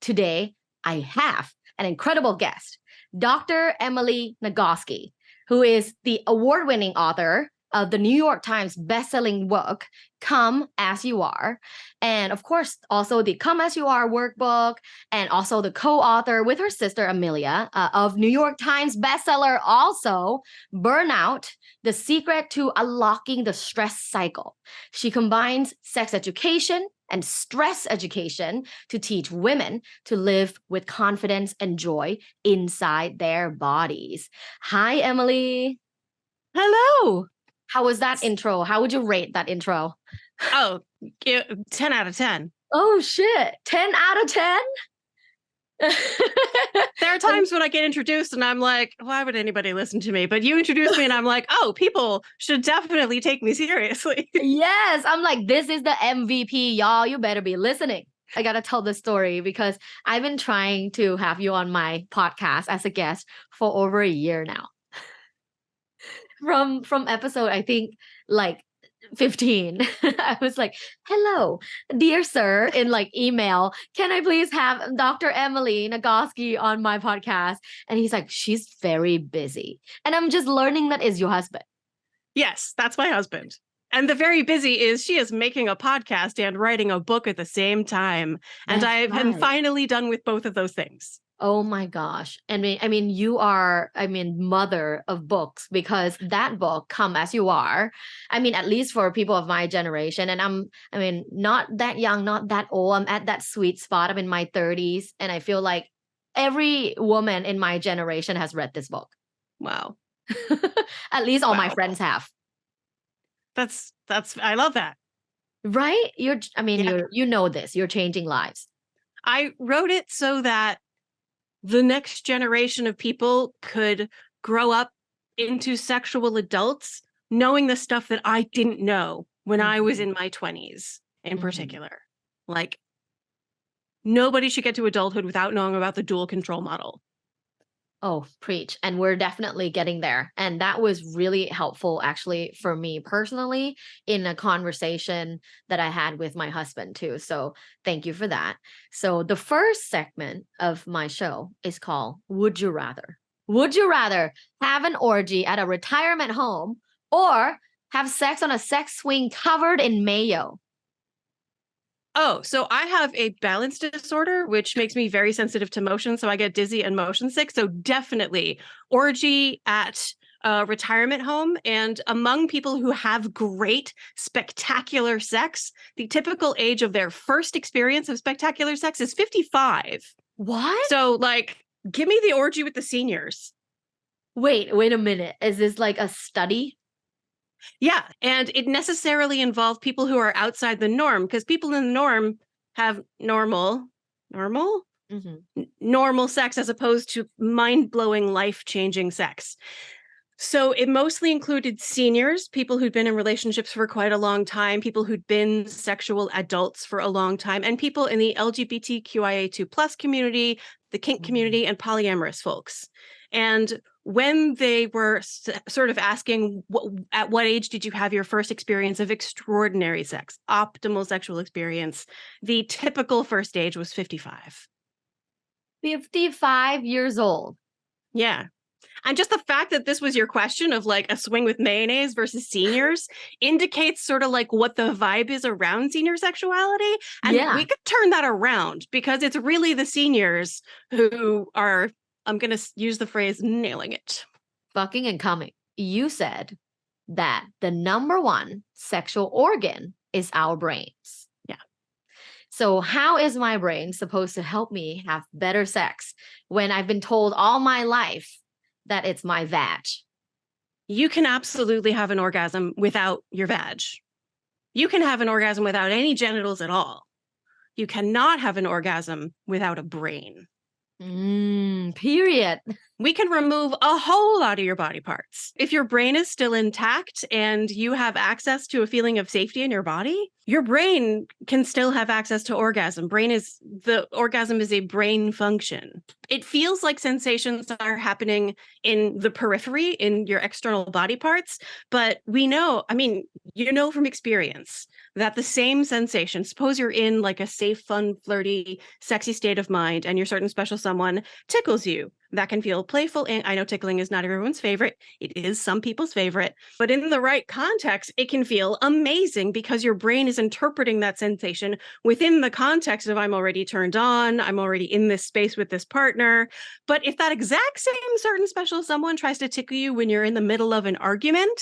today I have an incredible guest, Dr. Emily Nagowski, who is the award-winning author of the New York Times bestselling book, Come As You Are. And of course, also the Come As You Are workbook, and also the co-author with her sister, Amelia, of New York Times bestseller, also Burnout, The Secret to Unlocking the Stress Cycle. She combines sex education and stress education to teach women to live with confidence and joy inside their bodies. Hi, Emily. Hello. How was that intro? How would you rate that intro? Oh, 10 out of 10. Oh, shit. 10 out of 10? There are times when I get introduced and I'm like, why would anybody listen to me? But you introduce me and I'm like, oh, people should definitely take me seriously. Yes. I'm like, this is the MVP, y'all. You better be listening. I got to tell the story because I've been trying to have you on my podcast as a guest for over a year now. From episode, I think, like 15. I was like, hello, dear sir, in like email, can I please have Dr. Emily Nagowski on my podcast? And he's like, she's very busy. And I'm just learning that is your husband. Yes, that's my husband. And the very busy is she is making a podcast and writing a book at the same time. And I am finally done with both of those things. Oh my gosh. I mean, you are, mother of books, because that book, Come As You Are, at least for people of my generation, and I'm not that young, not that old. I'm at that sweet spot. I'm in my 30s. And I feel like every woman in my generation has read this book. Wow. At least all my friends have. That's, I love that. Right? You know this, you're changing lives. I wrote it so that the next generation of people could grow up into sexual adults, knowing the stuff that I didn't know when I was in my 20s in particular. Like, nobody should get to adulthood without knowing about the dual control model. Oh, preach. And we're definitely getting there. And that was really helpful, actually, for me personally, in a conversation that I had with my husband, too. So thank you for that. So the first segment of my show is called Would You Rather? Would you rather have an orgy at a retirement home or have sex on a sex swing covered in mayo? Oh, so I have a balance disorder, which makes me very sensitive to motion. So I get dizzy and motion sick. So definitely orgy at a retirement home. And among people who have great, spectacular sex, the typical age of their first experience of spectacular sex is 55. What? So like, give me the orgy with the seniors. Wait a minute. Is this like a study? Yeah, and it necessarily involved people who are outside the norm, because people in the norm have normal sex as opposed to mind-blowing, life-changing sex. So it mostly included seniors, people who'd been in relationships for quite a long time, people who'd been sexual adults for a long time, and people in the LGBTQIA2+ community, the kink community, and polyamorous folks. And when they were sort of asking, at what age did you have your first experience of extraordinary sex, optimal sexual experience, the typical first age was 55. 55 years old. Yeah. And just the fact that this was your question of like a swing with mayonnaise versus seniors indicates sort of like what the vibe is around senior sexuality. And we could turn that around, because it's really the seniors who are, I'm going to use the phrase, nailing it. Fucking and coming. You said that the number one sexual organ is our brains. Yeah. So how is my brain supposed to help me have better sex when I've been told all my life that it's my vag? You can absolutely have an orgasm without your vag. You can have an orgasm without any genitals at all. You cannot have an orgasm without a brain. Period. We can remove a whole lot of your body parts. If your brain is still intact and you have access to a feeling of safety in your body, Your brain can still have access to orgasm. The orgasm is a brain function. It feels like sensations are happening in the periphery, in your external body parts, but we know, I mean, you know from experience that the same sensation, suppose you're in like a safe, fun, flirty, sexy state of mind and your certain special someone tickles you. That can feel playful. And I know tickling is not everyone's favorite. It is some people's favorite, but in the right context, it can feel amazing because your brain is interpreting that sensation within the context of I'm already turned on, I'm already in this space with this partner. But if that exact same certain special someone tries to tickle you when you're in the middle of an argument,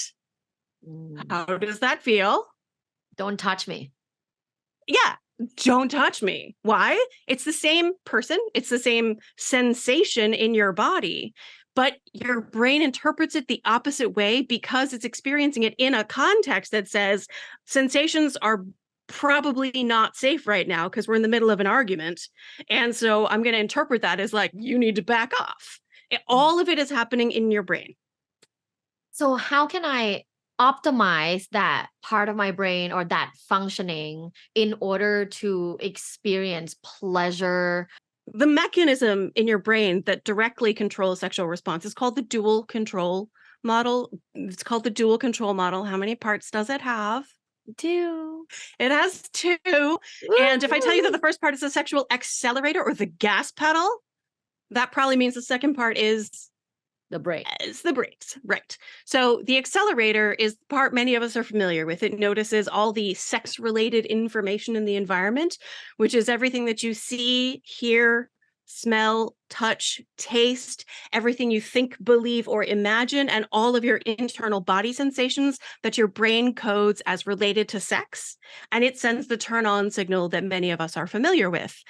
how does that feel? Don't touch me. Yeah, don't touch me. Why? It's the same person, it's the same sensation in your body, but your brain interprets it the opposite way because it's experiencing it in a context that says sensations are probably not safe right now because we're in the middle of an argument. And so I'm going to interpret that as like, you need to back off. All of it is happening in your brain. So how can I optimize that part of my brain or that functioning in order to experience pleasure? The mechanism in your brain that directly controls sexual response is called the dual control model. It's called the dual control model. How many parts does it have? Two. It has two. And if I tell you that the first part is the sexual accelerator or the gas pedal, that probably means the second part is The break. the brakes, right? So the accelerator is the part many of us are familiar with. It notices all the sex-related information in the environment, which is everything that you see, hear, smell, touch, taste, everything you think, believe, or imagine, and all of your internal body sensations that your brain codes as related to sex. And it sends the turn-on signal that many of us are familiar with.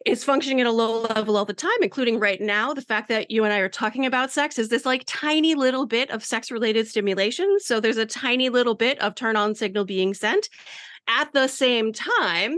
It's functioning at a low level all the time, including right now. The fact that you and I are talking about sex is this like tiny little bit of sex related stimulation. So there's a tiny little bit of turn on signal being sent. At the same time,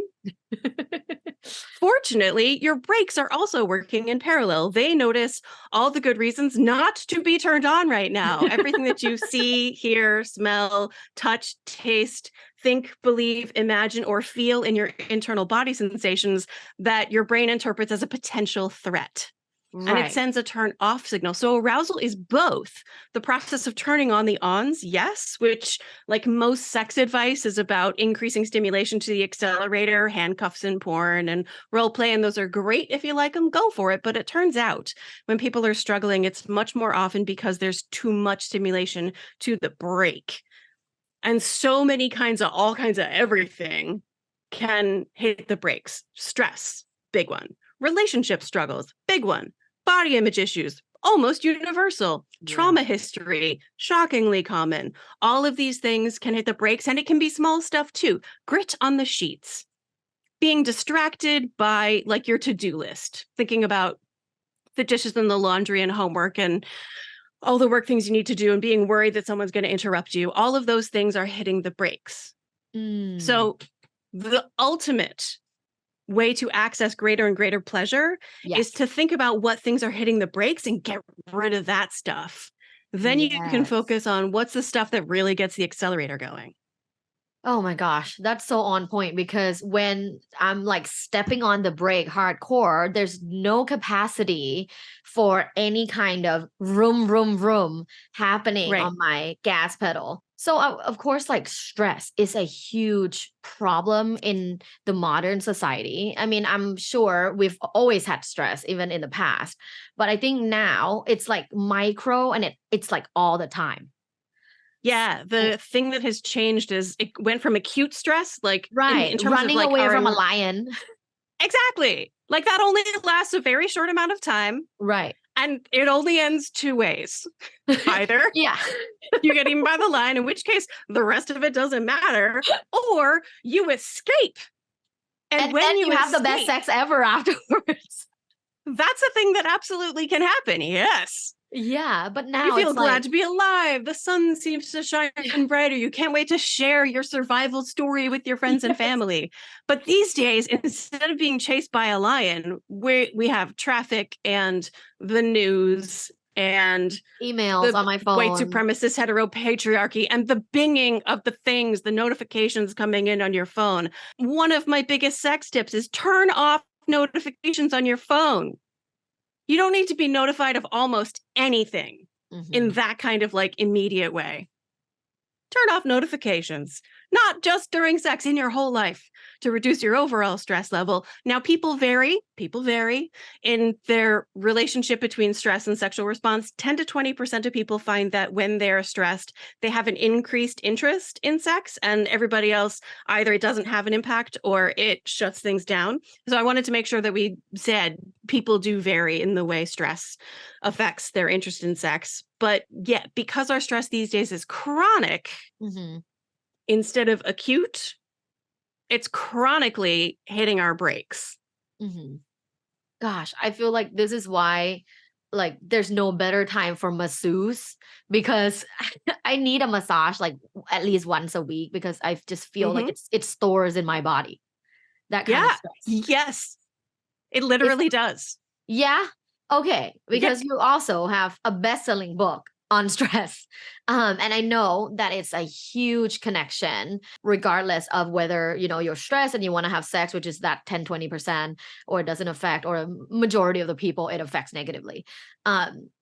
fortunately, your brakes are also working in parallel. They notice all the good reasons not to be turned on right now. Everything that you see, hear, smell, touch, taste, think, believe, imagine, or feel in your internal body sensations that your brain interprets as a potential threat. And it sends a turn off signal. So arousal is both the process of turning on the ons, yes, which like most sex advice is about increasing stimulation to the accelerator, handcuffs and porn and role play. And those are great if you like them, go for it. But it turns out when people are struggling, it's much more often because there's too much stimulation to the break. And so many kinds of all kinds of everything can hit the brakes. Stress, big one. Relationship struggles, big one. Body image issues, almost universal. Trauma history, shockingly common. All of these things can hit the brakes, and it can be small stuff too. Grit on the sheets. Being distracted by like your to-do list, thinking about the dishes and the laundry and homework and all the work things you need to do and being worried that someone's going to interrupt you. All of those things are hitting the brakes. So the ultimate way to access greater and greater pleasure is to think about what things are hitting the brakes and get rid of that stuff. Then you can focus on what's the stuff that really gets the accelerator going. Oh my gosh, that's so on point because when I'm like stepping on the brake hardcore, there's no capacity for any kind of vroom happening on my gas pedal. So of course, like stress is a huge problem in the modern society. I mean, I'm sure we've always had stress, even in the past, but I think now it's like micro and it's like all the time. Yeah, the thing that has changed is it went from acute stress, like in terms running of like away from a lion. Exactly. Like that only lasts a very short amount of time. Right. And it only ends two ways. Either you get eaten by the lion, in which case the rest of it doesn't matter, or you escape. And when then you have the best sex ever afterwards. That's a thing that absolutely can happen. Yes. Yeah, but now you feel glad to be alive. The sun seems to shine brighter. You can't wait to share your survival story with your friends and family. But these days, instead of being chased by a lion, we have traffic and the news and Emails the on my white phone. supremacist heteropatriarchy and the binging of the things, the notifications coming in on your phone. One of my biggest sex tips is turn off notifications on your phone. You don't need to be notified of almost anything in that kind of like immediate way. Turn off notifications, not just during sex, in your whole life, to reduce your overall stress level. Now, people vary in their relationship between stress and sexual response. 10 to 20% of people find that when they're stressed, they have an increased interest in sex, and everybody else, either it doesn't have an impact or it shuts things down. So I wanted to make sure that we said people do vary in the way stress affects their interest in sex. But yeah, because our stress these days is chronic instead of acute, it's chronically hitting our brakes. Gosh, I feel like this is why like there's no better time for masseuse, because I need a massage like at least once a week, because I just feel like it stores in my body that kind of stress. Yes, it literally does. Yeah. Okay. Because you also have a best-selling book on stress. And I know that it's a huge connection, regardless of whether, you're stressed and you want to have sex, which is that 10-20%, or it doesn't affect, or a majority of the people it affects negatively.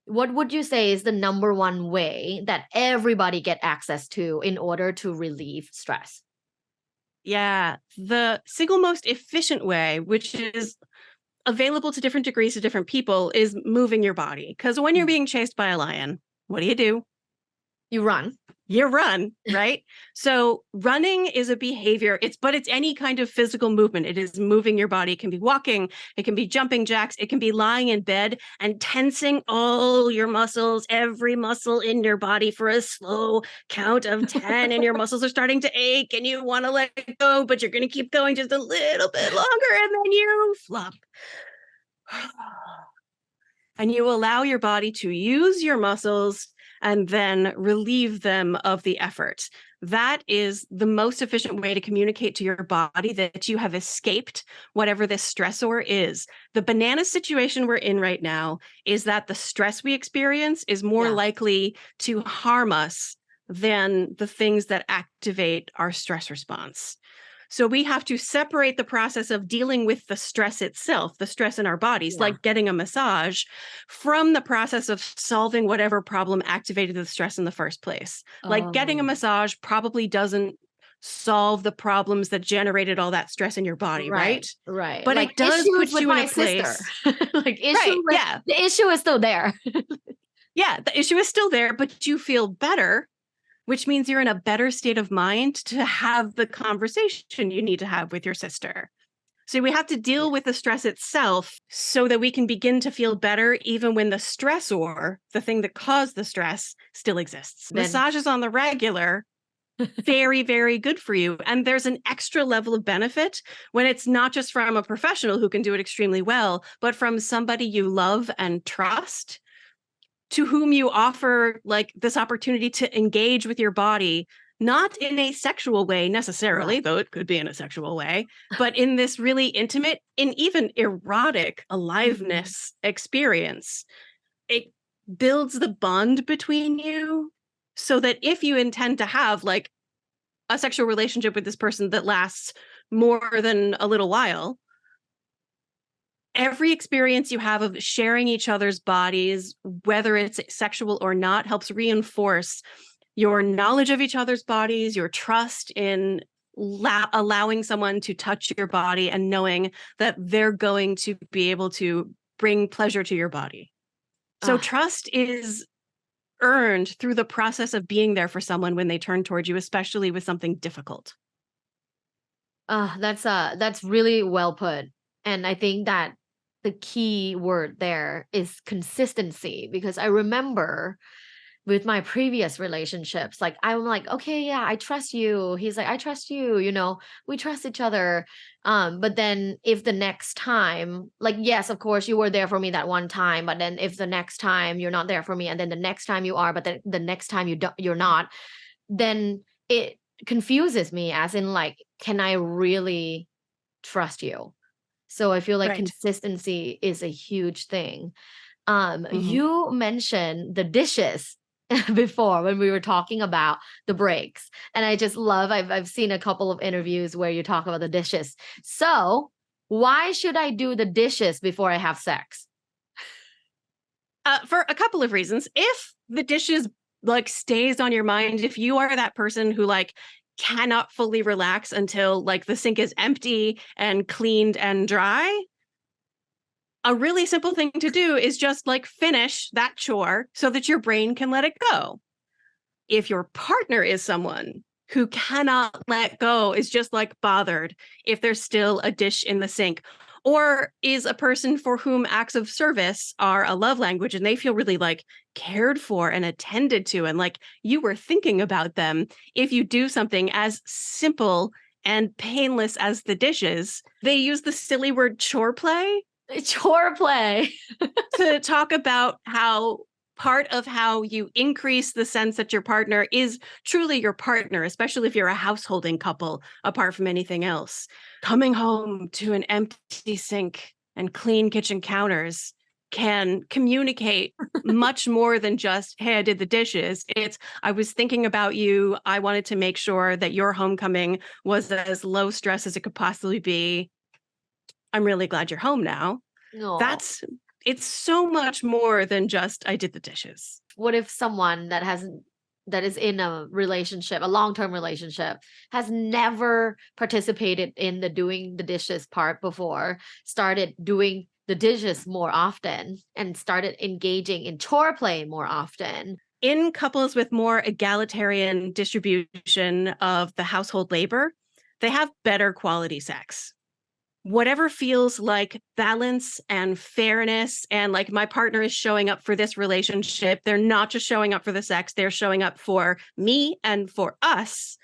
What would you say is the number one way that everybody get access to in order to relieve stress? Yeah. The single most efficient way, which is available to different degrees to different people, is moving your body. Because when you're being chased by a lion, what do? You run. You run, right? So running is a behavior. It's any kind of physical movement. It is moving your body. It can be walking. It can be jumping jacks. It can be lying in bed and tensing all your muscles, every muscle in your body for a slow count of 10. And your muscles are starting to ache and you want to let go, but you're going to keep going just a little bit longer. And then you flop. And you allow your body to use your muscles and then relieve them of the effort. That is the most efficient way to communicate to your body that you have escaped whatever this stressor is. The banana situation we're in right now is that the stress we experience is more likely to harm us than the things that activate our stress response. So we have to separate the process of dealing with the stress itself, the stress in our bodies, like getting a massage, from the process of solving whatever problem activated the stress in the first place. Like getting a massage probably doesn't solve the problems that generated all that stress in your body, right? Right. But like it does put you in a sister. place. The issue is still there. Yeah, the issue is still there, but you feel better, which means you're in a better state of mind to have the conversation you need to have with your sister. So we have to deal with the stress itself so that we can begin to feel better, even when the stressor, the thing that caused the stress, still exists. Massages on the regular, very, very good for you. And there's an extra level of benefit when it's not just from a professional who can do it extremely well, but from somebody you love and trust, to whom you offer like this opportunity to engage with your body, not in a sexual way necessarily, though it could be in a sexual way, but in this really intimate and even erotic aliveness experience. It builds the bond between you so that if you intend to have like a sexual relationship with this person that lasts more than a little while, every experience you have of sharing each other's bodies, whether it's sexual or not, helps reinforce your knowledge of each other's bodies, your trust in allowing someone to touch your body and knowing that they're going to be able to bring pleasure to your body. So trust is earned through the process of being there for someone when they turn towards you, especially with something difficult. That's really well put. And I think that the key word there is consistency, because I remember with my previous relationships, like I'm like, okay, yeah, I trust you. He's like, I trust you, we trust each other. But then if the next time, like, yes, of course you were there for me that one time, but then if the next time you're not there for me, and then the next time you are, but then the next time you're not, then it confuses me, as in like, can I really trust you? So I feel like consistency is a huge thing. Mhm. You mentioned the dishes before when we were talking about the breaks. And I just love, I've seen a couple of interviews where you talk about the dishes. So why should I do the dishes before I have sex? For a couple of reasons. If the dishes like stays on your mind, if you are that person who like cannot fully relax until like the sink is empty and cleaned and dry, a really simple thing to do is just like finish that chore so that your brain can let it go. If your partner is someone who cannot let go, is just like bothered if there's still a dish in the sink, or is a person for whom acts of service are a love language and they feel really like cared for and attended to, and like you were thinking about them, if you do something as simple and painless as the dishes, they use the silly word chore play Chore play. to talk about how part of how you increase the sense that your partner is truly your partner, especially if you're a householding couple, apart from anything else. Coming home to an empty sink and clean kitchen counters can communicate much more than just, hey, I did the dishes. It's, I was thinking about you. I wanted to make sure that your homecoming was as low stress as it could possibly be. I'm really glad you're home now. No. That's it's so much more than just I did the dishes. What if someone that is in a relationship, a long-term relationship, has never participated in the doing the dishes part before, started doing the dishes more often, and started engaging in chore play more often? In couples with more egalitarian distribution of the household labor, they have better quality sex. Whatever feels like balance and fairness, and like my partner is showing up for this relationship, they're not just showing up for the sex, they're showing up for me and for us,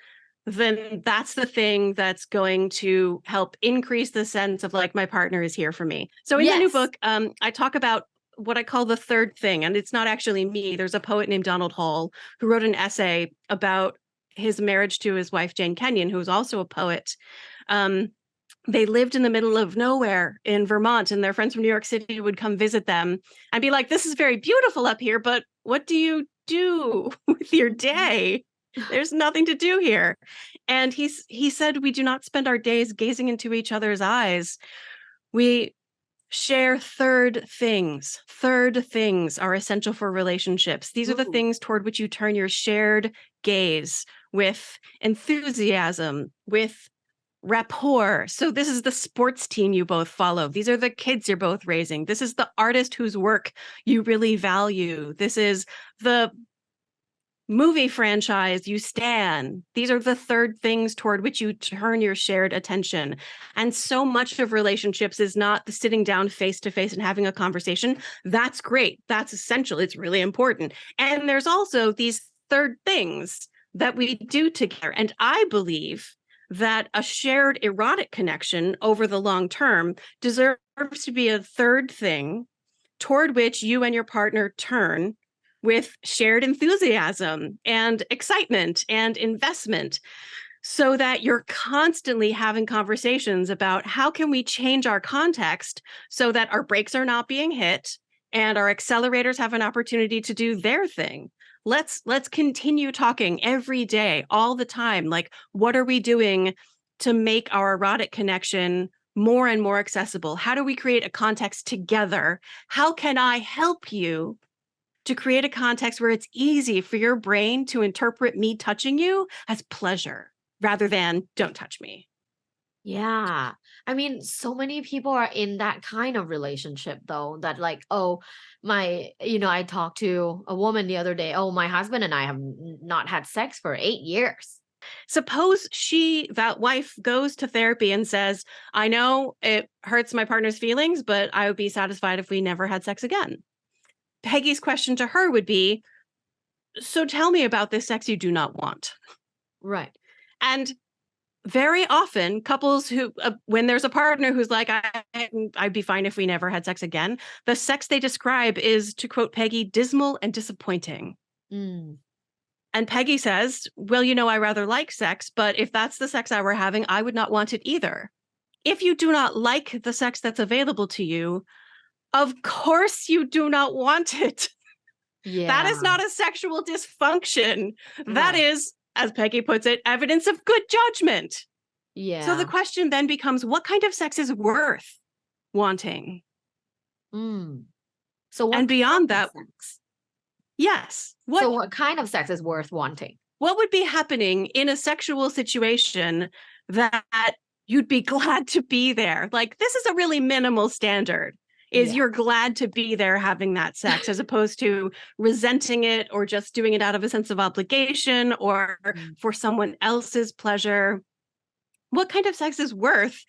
then that's the thing that's going to help increase the sense of like my partner is here for me. So in the new Yes. book, I talk about what I call the third thing, and it's not actually me. There's a poet named Donald Hall who wrote an essay about his marriage to his wife Jane Kenyon, who's also a poet. Um, they lived in the middle of nowhere in Vermont, and their friends from New York City would come visit them and be like, "This is very beautiful up here, but what do you do with your day? There's nothing to do here." And he said, "We do not spend our days gazing into each other's eyes. We share third things. Third things are essential for relationships. These are the Ooh. things toward which you turn your shared gaze with enthusiasm, with rapport. So this is the sports team you both follow. These are the kids you're both raising. This is the artist whose work you really value. This is the movie franchise you stan. These are the third things toward which you turn your shared attention. And so much of relationships is not the sitting down face to face and having a conversation. That's great. That's essential. It's really important. And there's also these third things that we do together. And I believe that a shared erotic connection over the long term deserves to be a third thing toward which you and your partner turn with shared enthusiasm and excitement and investment, so that you're constantly having conversations about how can we change our context so that our brakes are not being hit and our accelerators have an opportunity to do their thing. Let's continue talking every day, all the time. Like, what are we doing to make our erotic connection more and more accessible? How do we create a context together? How can I help you to create a context where it's easy for your brain to interpret me touching you as pleasure rather than don't touch me? Yeah. I mean, so many people are in that kind of relationship though, that like, oh, I talked to a woman the other day, oh, my husband and I have not had sex for 8 years. Suppose that wife, goes to therapy and says, I know it hurts my partner's feelings, but I would be satisfied if we never had sex again. Peggy's question to her would be, so tell me about this sex you do not want. Right. And very often couples who when there's a partner who's like, I'd be fine if we never had sex again, the sex they describe is, to quote Peggy, dismal and disappointing. Mm. And Peggy says, well, I rather like sex, but if that's the sex I were having, I would not want it either. If you do not like the sex that's available to you, Of course you do not want it. That Yeah. is not a sexual dysfunction. That Right. is, as Peggy puts it, evidence of good judgment. So the Yeah. question then becomes, what kind of sex is worth wanting? Mm. So And what beyond kind of that, sex? yes, So what kind of sex is worth wanting? what would be happening in a sexual situation that you'd be glad to be there? Like, this is a really minimal standard. Is Yeah. you're glad to be there having that sex, as opposed to resenting it or just doing it out of a sense of obligation or Mm. for someone else's pleasure. What kind of sex is worth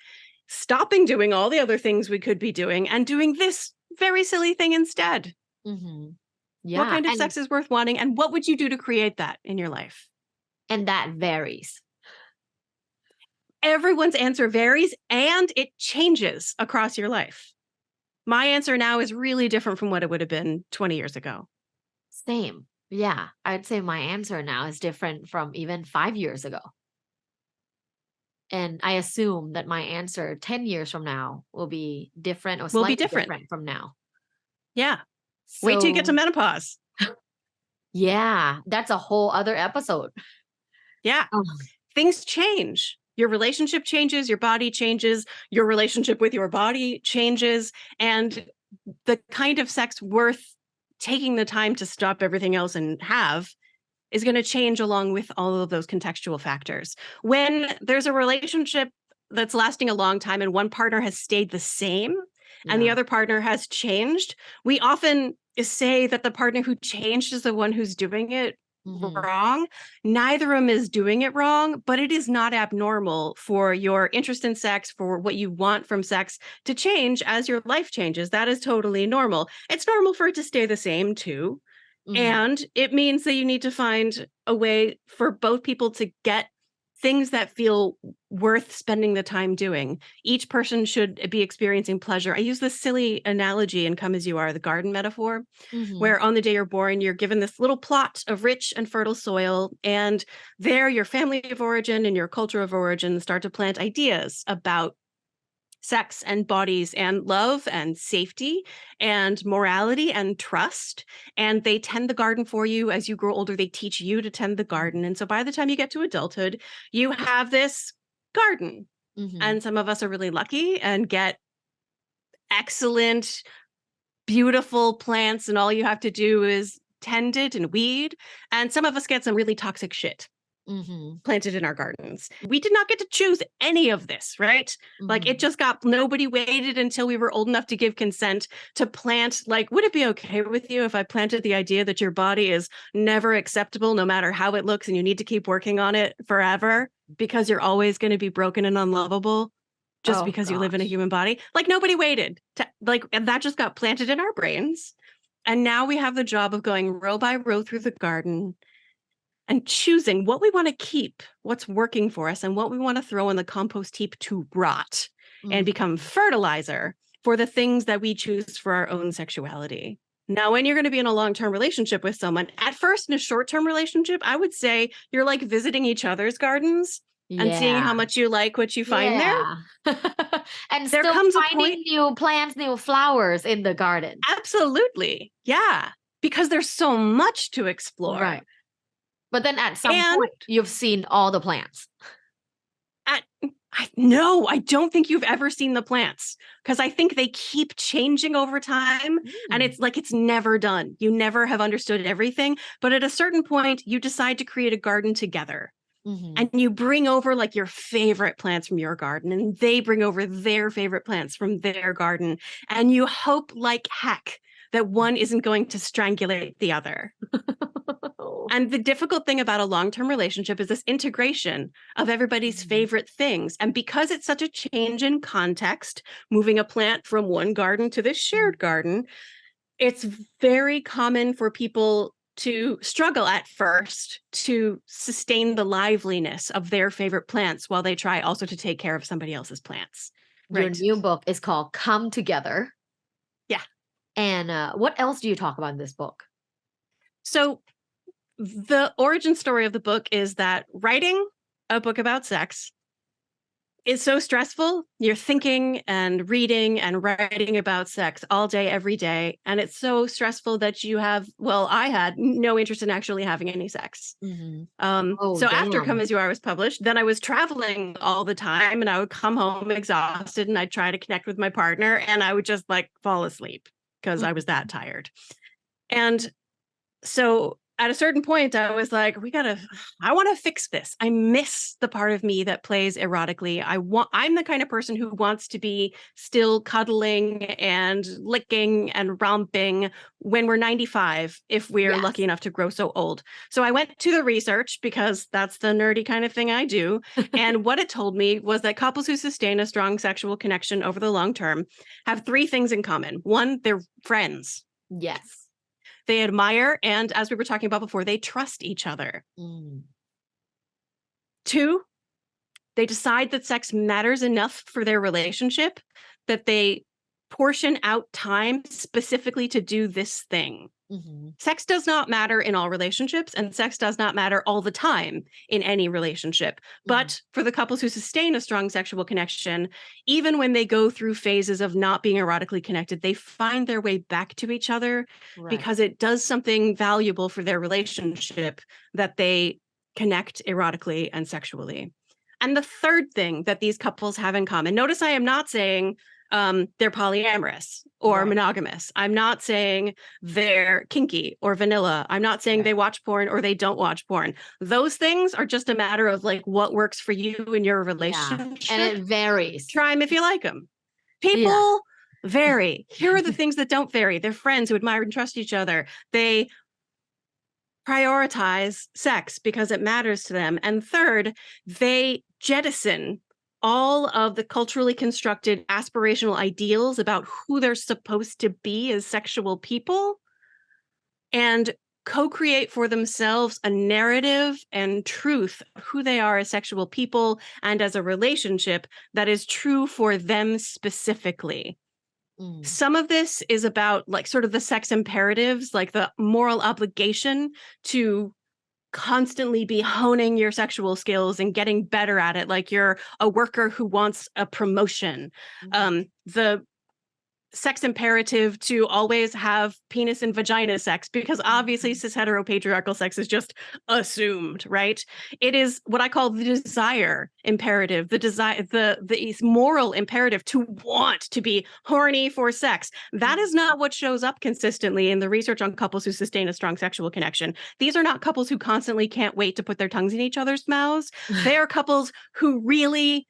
stopping doing all the other things we could be doing and doing this very silly thing instead? Mm-hmm. What Yeah. kind of sex is worth wanting? And what would you do to create that in your life? And that varies. Everyone's answer varies and it changes across your life. My answer now is really different from what it would have been 20 years ago. Same. Yeah. I'd say my answer now is different from even 5 years ago. And I assume that my answer 10 years from now will be different or Will be slightly different. different from now. Yeah. Wait till you get to So, menopause. yeah, that's a whole other episode. Yeah. Oh, Things change. Your relationship changes, your body changes, your relationship with your body changes. And the kind of sex worth taking the time to stop everything else and have is going to change along with all of those contextual factors. When there's a relationship that's lasting a long time and one partner has stayed the same and the yeah. other partner has changed, we often say that the partner who changed is the one who's doing it Hmm. wrong. Neither of them is doing it wrong, but it is not abnormal for your interest in sex, for what you want from sex to change as your life changes. That is totally normal. It's normal for it to stay the same too. Hmm. And it means that you need to find a way for both people to get things that feel worth spending the time doing. Each person should be experiencing pleasure. I use this silly analogy in Come As You Are, the garden metaphor, Hmm. where on the day you're born, you're given this little plot of rich and fertile soil. And there, your family of origin and your culture of origin start to plant ideas about sex and bodies and love and safety and morality and trust. And they tend the garden for you. As you grow older, they teach you to tend the garden. And so by the time you get to adulthood, you have this garden. Hmm. And some of us are really lucky and get excellent, beautiful plants, and all you have to do is tend it and weed. And some of us get some really toxic shit Hmm. planted in our gardens. We did not get to choose any of this, right? Like, it Hmm. just got, nobody waited until we were old enough to give consent to plant. Like, would it be okay with you if I planted the idea that your body is never acceptable, no matter how it looks, and you need to keep working on it forever because you're always going to be broken and unlovable just Oh, because you live in a gosh. human body? Like, nobody waited to, like, and that just got planted in our brains. And now we have the job of going row by row through the garden and choosing what we want to keep, what's working for us, and what we want to throw in the compost heap to rot and become Hmm. fertilizer for the things that we choose for our own sexuality. Now, when you're going to be in a long-term relationship with someone, at first in a short-term relationship, I would say you're like visiting each other's gardens and seeing Yeah. how much you like what you find there. Yeah. And There still comes a finding point, new plants, new flowers in the garden. absolutely, yeah, because there's so much to explore. Right. But then at some And point, you've seen all the plants. At no, I don't think you've ever seen the plants because I think they keep changing over time. And Mm. it's like it's never done. You never have understood everything. But at a certain point, you decide to create a garden together Hmm. and you bring over like your favorite plants from your garden and they bring over their favorite plants from their garden. And you hope like heck that one isn't going to strangulate the other. And the difficult thing about a long-term relationship is this integration of everybody's Mhm. favorite things. And because it's such a change in context, moving a plant from one garden to this Mhm. shared garden, it's very common for people to struggle at first to sustain the liveliness of their favorite plants while they try also to take care of somebody else's plants. Your Right. new book is called Come Together. Yeah. And what else do you talk about in this book? So the origin story of the book is that writing a book about sex It's so stressful. You're thinking and reading and writing about sex all day, every day. And it's so stressful that you have, well, I had no interest in actually having any sex. Mhm. So Oh, after Come damn. As You Are was published, then I was traveling all the time and I would come home exhausted and I'd try to connect with my partner and I would just like fall asleep because I was that tired. And so at a certain point, I was like, I want to fix this. I miss the part of me that plays erotically. I'm the kind of person who wants to be still cuddling and licking and romping when we're 95, if we're lucky Yes. enough to grow so old. So I went to the research because that's the nerdy kind of thing I do. And what it told me was that couples who sustain a strong sexual connection over the long term have three things in common. One, they're friends. Yes. They admire, and as we were talking about before, they trust each other. Mm. Two, they decide that sex matters enough for their relationship that they portion out time specifically to do this thing. Mhm. Sex does not matter in all relationships, and sex does not matter all the time in any relationship. But for the couples who sustain a strong sexual connection, even when they go through phases of not being erotically connected, they find their way back to each other Right. because it does something valuable for their relationship that they connect erotically and sexually. And the third thing that these couples have in common, notice I am not saying they're polyamorous or Right. monogamous. I'm not saying they're kinky or vanilla. I'm not saying Right. they watch porn or they don't watch porn. Those things are just a matter of like what works for you in your Yeah. relationship. And it varies. Try them if you like them. Yeah. People vary. Here are the things that don't vary. They're friends who admire and trust each other. They prioritize sex because it matters to them. And third, they jettison all of the culturally constructed aspirational ideals about who they're supposed to be as sexual people and co-create for themselves a narrative and truth of who they are as sexual people and as a relationship that is true for them specifically. Mm. Some of this is about like sort of the sex imperatives, like the moral obligation to constantly be honing your sexual skills and getting better at it, like you're a worker who wants a promotion. The sex imperative to always have penis and vagina sex, because obviously cis heteropatriarchal sex is just assumed, right? It is what I call the desire imperative, the moral imperative to want to be horny for sex. That is not what shows up consistently in the research on couples who sustain a strong sexual connection. These are not couples who constantly can't wait to put their tongues in each other's mouths. They are couples who really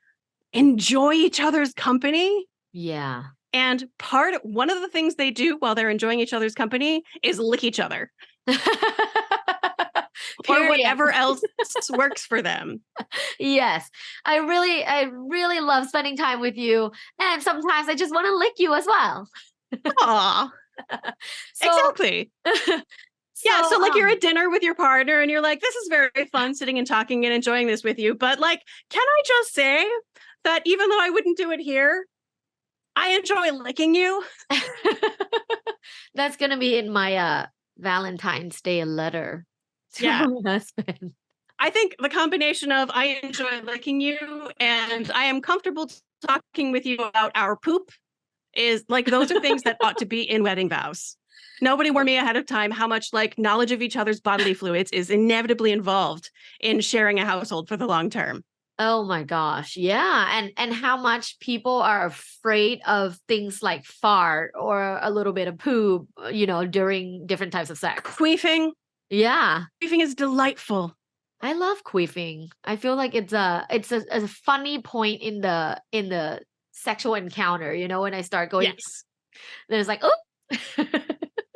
enjoy each other's company. Yeah. And one of the things they do while they're enjoying each other's company is lick each other or whatever else works for them. Yes. I really love spending time with you. And sometimes I just want to lick you as well. Aw, So, exactly. Yeah, so like you're at dinner with your partner and you're like, this is very fun sitting and talking and enjoying this with you. But like, can I just say that even though I wouldn't do it here, I enjoy licking you? that's gonna be in my Valentine's Day letter to Yeah. my husband. I think the combination of I enjoy licking you and I am comfortable talking with you about our poop is like, those are things that ought to be in wedding vows. Nobody warned me ahead of time how much like knowledge of each other's bodily fluids is inevitably involved in sharing a household for the long term. Oh my gosh. Yeah. And how much people are afraid of things like fart or a little bit of poop, during different types of sex. Queefing. Yeah. Queefing is delightful. I love queefing. I feel like it's a funny point in the sexual encounter, when I start going, Yes. there's like, oh.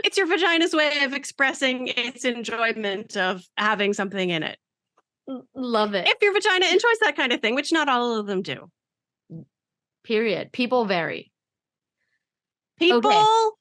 It's your vagina's way of expressing its enjoyment of having something in it. Love it. If your vagina enjoys that kind of thing, which not all of them do. Period. People vary. People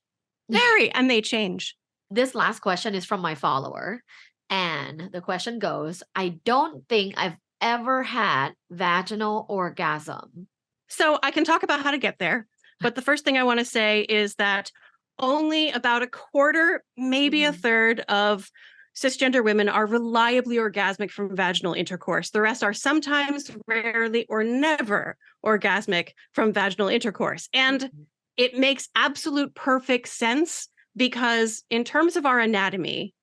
vary and they change. This last question is from my follower. And the question goes, I don't think I've ever had vaginal orgasm. So I can talk about how to get there. But the first thing I want to say is that only about a quarter, maybe a third of cisgender women are reliably orgasmic from vaginal intercourse. The rest are sometimes, rarely, or never orgasmic from vaginal intercourse. And it makes absolute perfect sense because in terms of our anatomy,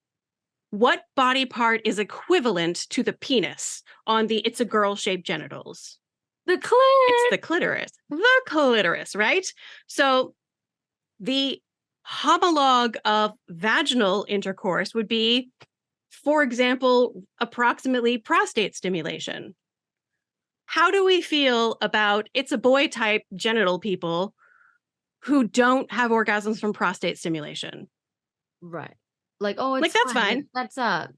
what body part is equivalent to the penis on the it's a girl-shaped genitals? The clit. It's the clitoris. The clitoris, right? So the homologue of vaginal intercourse would be, for example, approximately prostate stimulation. How do we feel about it's a boy type genital people who don't have orgasms from prostate stimulation? Right. Like, oh, it's like, that's fine.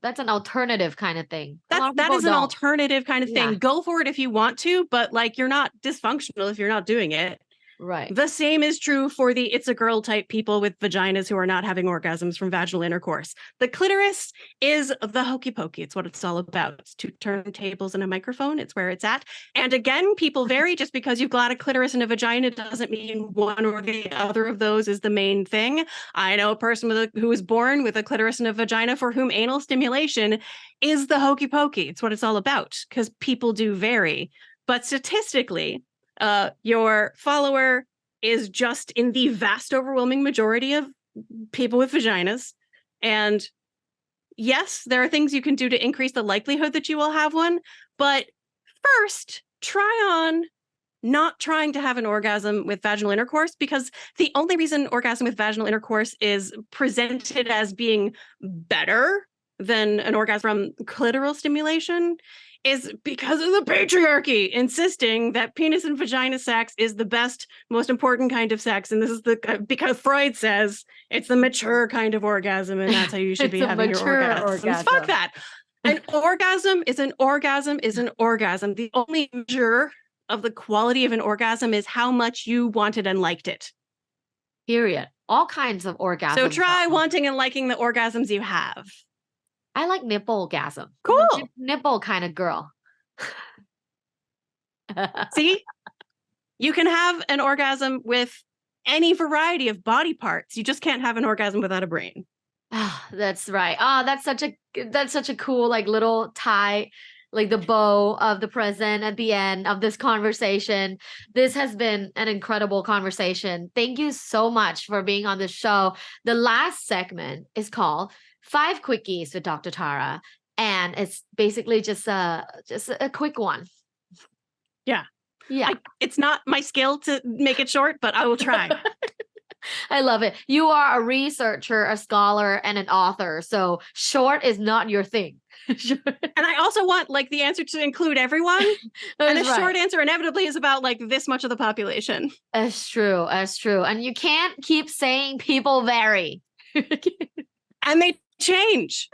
That's an alternative kind of thing. That is an alternative kind of thing. Yeah. Go for it if you want to, but like, you're not dysfunctional if you're not doing it. Right. The same is true for the it's a girl type people with vaginas who are not having orgasms from vaginal intercourse. The clitoris is the hokey pokey. It's what it's all about. It's two turntables and a microphone. It's where it's at. And again, people vary. Just because you've got a clitoris and a vagina doesn't mean one or the other of those is the main thing. I know a person who was born with a clitoris and a vagina for whom anal stimulation is the hokey pokey. It's what it's all about because people do vary. But statistically, your follower is just in the vast overwhelming majority of people with vaginas. And yes, there are things you can do to increase the likelihood that you will have one. But first, try on not trying to have an orgasm with vaginal intercourse, because the only reason orgasm with vaginal intercourse is presented as being better than an orgasm from clitoral stimulation is because of the patriarchy insisting that penis and vagina sex is the best, most important kind of sex. And this is because Freud says it's the mature kind of orgasm, and that's how you should be having your orgasms. Fuck that. An orgasm is an orgasm is an orgasm. The only measure of the quality of an orgasm is how much you wanted and liked it. Period. All kinds of orgasms. So try wanting and liking the orgasms you have. I like nipple orgasm. Cool. Nipple kind of girl. See? You can have an orgasm with any variety of body parts. You just can't have an orgasm without a brain. Oh, that's right. Oh, that's such a cool like little tie, like the bow of the present at the end of this conversation. This has been an incredible conversation. Thank you so much for being on the show. The last segment is called 5 Quickies with Dr. Tara, and it's basically just a quick one. Yeah. Yeah. It's not my skill to make it short, but I will try. I love it. You are a researcher, a scholar, and an author. So short is not your thing. And I also want like the answer to include everyone. And the short answer inevitably is about like this much of the population. That's true. That's true. And you can't keep saying people vary. And they change.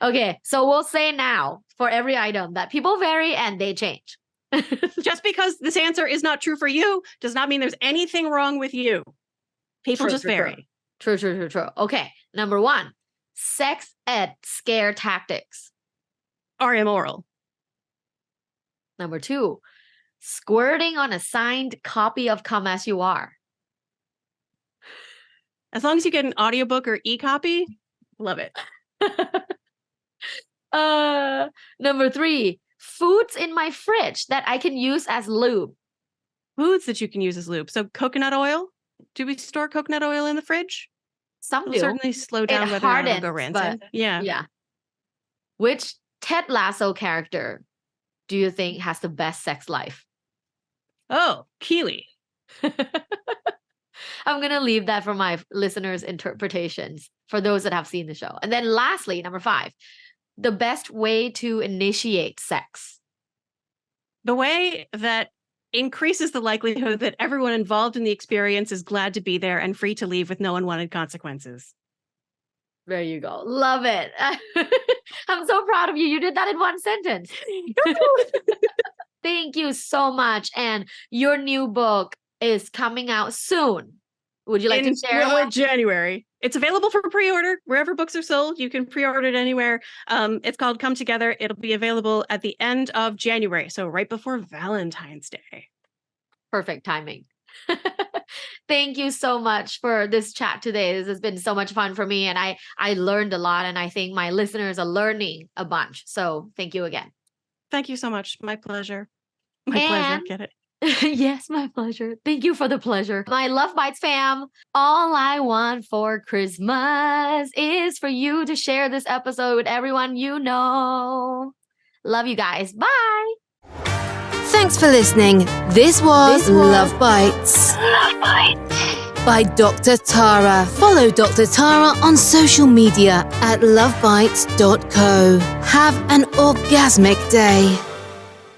Okay. So we'll say now for every item that people vary and they change. Just because this answer is not true for you does not mean there's anything wrong with you. People just vary. True. Okay. Number 1, sex ed scare tactics are immoral. Number 2, squirting on a signed copy of Come As You Are. As long as you get an audiobook or e-copy, love it. Number 3, foods in my fridge that I can use as lube. Foods that you can use as lube. So coconut oil. Do we store coconut oil in the fridge? Some do. Certainly slow down whether or not it'll go rancid. Yeah. Which Ted Lasso character do you think has the best sex life? Oh, Keely. I'm going to leave that for my listeners' interpretations for those that have seen the show. And then lastly, number 5, the best way to initiate sex. The way that increases the likelihood that everyone involved in the experience is glad to be there and free to leave with no unwanted consequences. There you go. Love it. I'm so proud of you. You did that in one sentence. Thank you so much. And your new book is coming out soon. Would you like to share? In January. It's available for pre-order wherever books are sold. You can pre-order it anywhere. It's called Come Together. It'll be available at the end of January. So right before Valentine's Day. Perfect timing. Thank you so much for this chat today. This has been so much fun for me, and I learned a lot, and I think my listeners are learning a bunch. So thank you again. Thank you so much. My pleasure. My pleasure. And Get it? yes, my pleasure. Thank you for the pleasure. My Luvbites fam, all I want for Christmas is for you to share this episode with everyone you know. Love you guys. Bye. Thanks for listening. This was Love Bites. Love Bites. By Dr. Tara. Follow Dr. Tara on social media at lovebites.co. Have an orgasmic day.